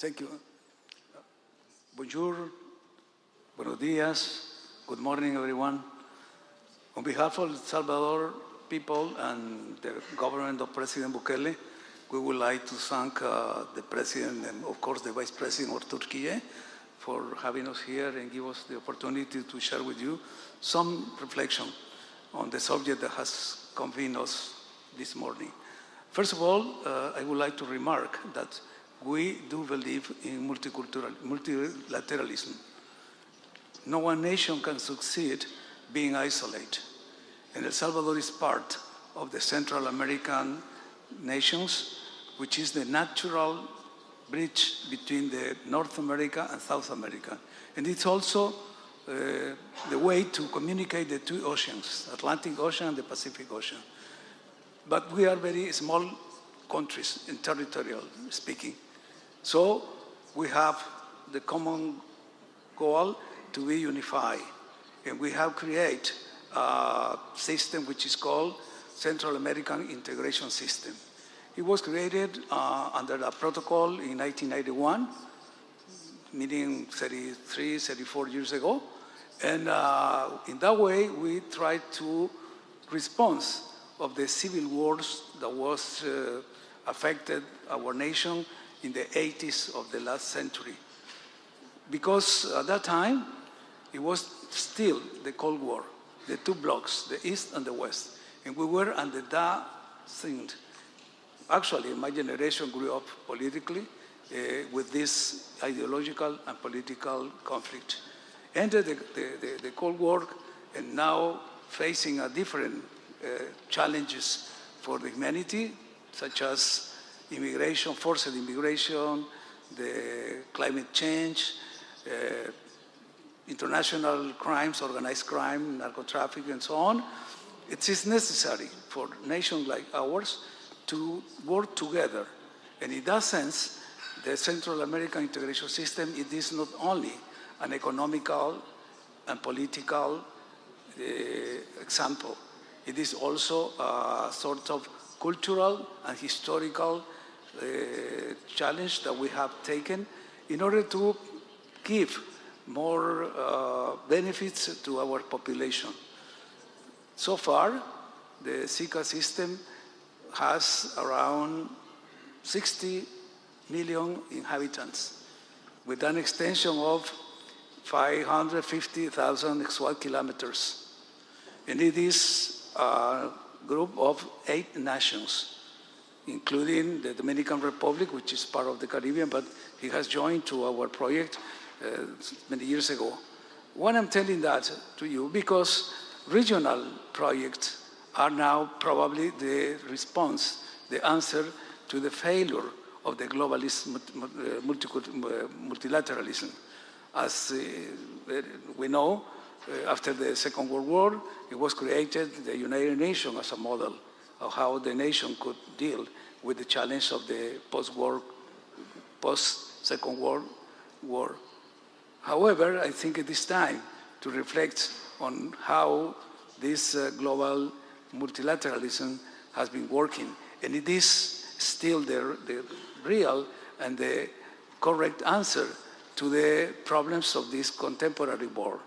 Thank you. Bonjour, buenos días, good morning, everyone. On behalf of El Salvador people and the government of President Bukele, we would like to thank the President and, of course, the Vice President of Türkiye for having us here and give us the opportunity to share with you some reflection on the subject that has convened us this morning. First of all, I would like to remark that we do believe in multilateralism. No one nation can succeed being isolated. And El Salvador is part of the Central American nations, which is the natural bridge between the North America and South America. And it's also the way to communicate the two oceans, Atlantic Ocean and the Pacific Ocean. But we are very small countries in territorial speaking. So we have the common goal to be unified. And we have created a system which is called Central American Integration System. It was created under a protocol in 1991, meaning 33, 34 years ago. And in that way, we tried to respond of the civil wars that was affected our nation in the 80s of the last century. Because at that time, it was still the Cold War, the two blocks, the East and the West. And we were under that thing. Actually, my generation grew up politically with this ideological and political conflict. Entered the Cold War, and now facing a different challenges for the humanity, such as immigration, forced immigration, the climate change, international crimes, organized crime, narco-trafficking, and so on. It is necessary for nations like ours to work together. And in that sense, the Central American integration system, it is not only an economical and political example. It is also a sort of cultural and historical challenge that we have taken in order to give more benefits to our population. So far, the SICA system has around 60 million inhabitants with an extension of 550,000 square kilometers. And it is a group of 8 nations, including the Dominican Republic, which is part of the Caribbean, but he has joined to our project many years ago. Why I'm telling that to you? Because regional projects are now probably the response, the answer to the failure of the globalist multilateralism. As we know, after the Second World War, it was created the United Nations as a model of how the nation could deal with the challenge of the post-Second World War. However, I think it is time to reflect on how this global multilateralism has been working. And it is still the real and the correct answer to the problems of this contemporary world.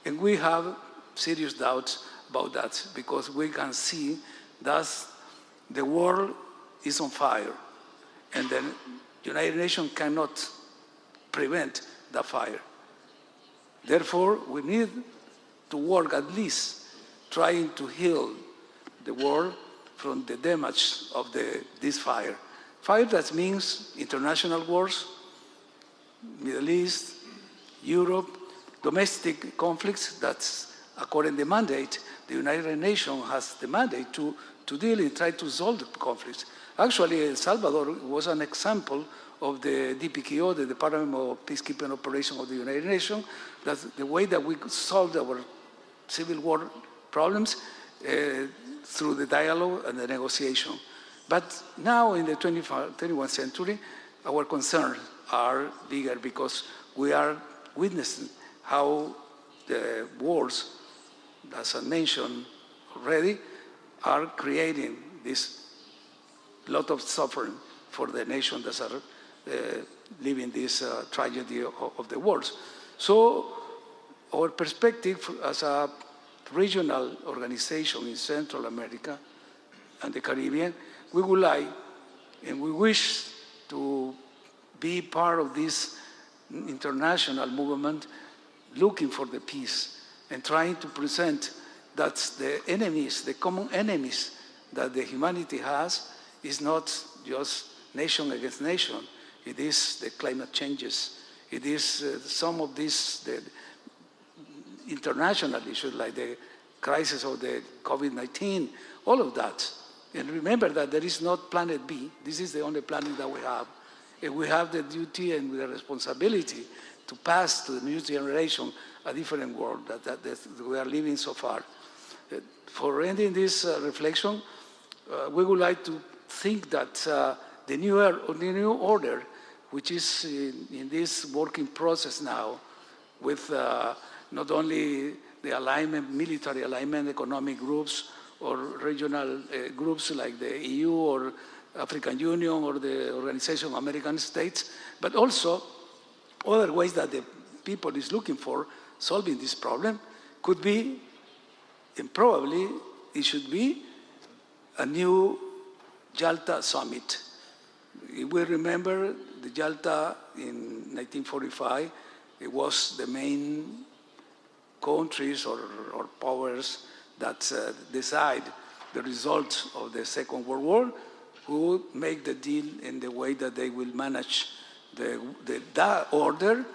And we have serious doubts about that because we can see that the world is on fire and the United Nations cannot prevent the fire. Therefore, we need to work at least trying to heal the world from the damage of this fire. Fire that means international wars, Middle East, Europe, domestic conflicts that, according to the mandate, the United Nations has the mandate to deal and try to solve the conflicts. Actually, El Salvador was an example of the DPKO, the Department of Peacekeeping Operations of the United Nations, that's the way that we could solve our civil war problems through the dialogue and the negotiation. But now in the 21st century, our concerns are bigger because we are witnessing how the wars, as I mentioned already, are creating this lot of suffering for the nations that are living this tragedy of the wars. So our perspective as a regional organization in Central America and the Caribbean, we would like and we wish to be part of this international movement looking for the peace and trying to present that the enemies, the common enemies that the humanity has is not just nation against nation. It is the climate changes. It is some of these the international issues like the crisis of the COVID-19, all of that. And remember that there is not planet B. This is the only planet that we have. And we have the duty and the responsibility to pass to the new generation a different world that we are living so far. For ending this reflection, we would like to think that the new order, which is in this working process now, with not only the alignment, military alignment, economic groups, or regional groups like the EU or African Union or the Organization of American States, but also other ways that the people is looking for solving this problem could be, and probably it should be, a new Yalta summit. If we remember the Yalta in 1945, it was the main countries or powers that decide the results of the Second World War, who make the deal in the way that they will manage that order,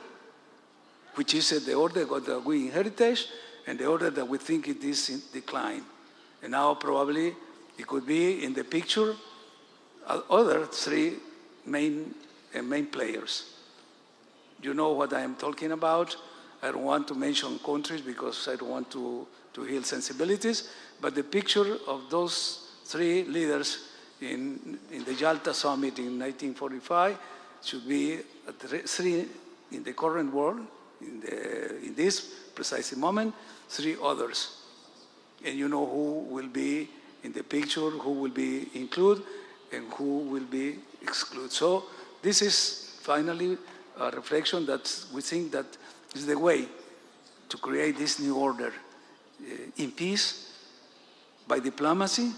which is the order that we inherited and the order that we think it is in decline. And now probably it could be in the picture other three main players. You know what I am talking about. I don't want to mention countries because I don't want to heal sensibilities, but the picture of those three leaders in the Yalta summit in 1945 should be three in the current world, in this precise moment, three others. And you know who will be in the picture, who will be included, and who will be excluded. So this is finally a reflection that we think that is the way to create this new order in peace, by diplomacy,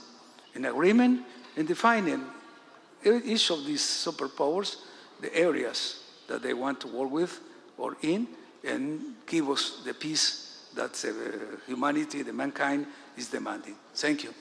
in agreement, and defining each of these superpowers, the areas that they want to work with or in, and give us the peace that humanity, the mankind, is demanding. Thank you.